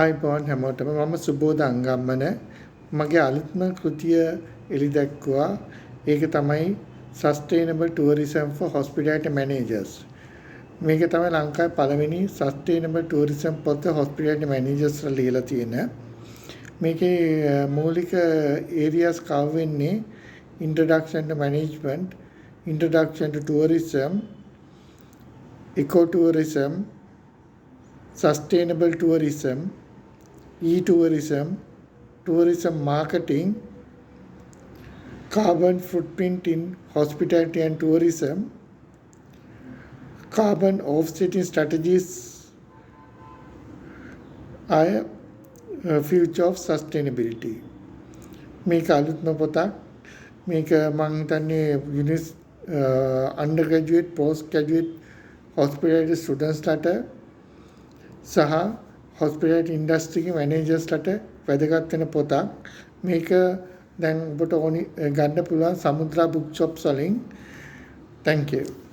ආයිබෝන් හැමෝටම මම සුබෝධ අංගම්මන මගේ අලුත්ම කෘතිය එළි දැක්වුවා. ඒක තමයි Sustainable Tourism for Hospitality Managers. මේක තමයි ලංකාවේ පළවෙනි Sustainable Tourism පොත Hospitality Managers වල ලියලා තියෙන. මේකේ මූලික areas cover වෙන්නේ Introduction to Management, Introduction to Tourism, Ecotourism, Sustainable Tourism, e-tourism, tourism marketing, carbon footprint in hospitality and tourism, carbon offsetting strategies are a future of sustainability. මේක අලුත්ම පොතක්. මේක මම හිතන්නේ undergraduate, postgraduate hospitality students-ලාට සහ hospitality industry managers-ලාට වැදගත් වෙන පොතක්. මේක දැන් ඔබට ඕනි ගන්න පුළුවන් සමුද්‍රා book shops වලින්. Thank you.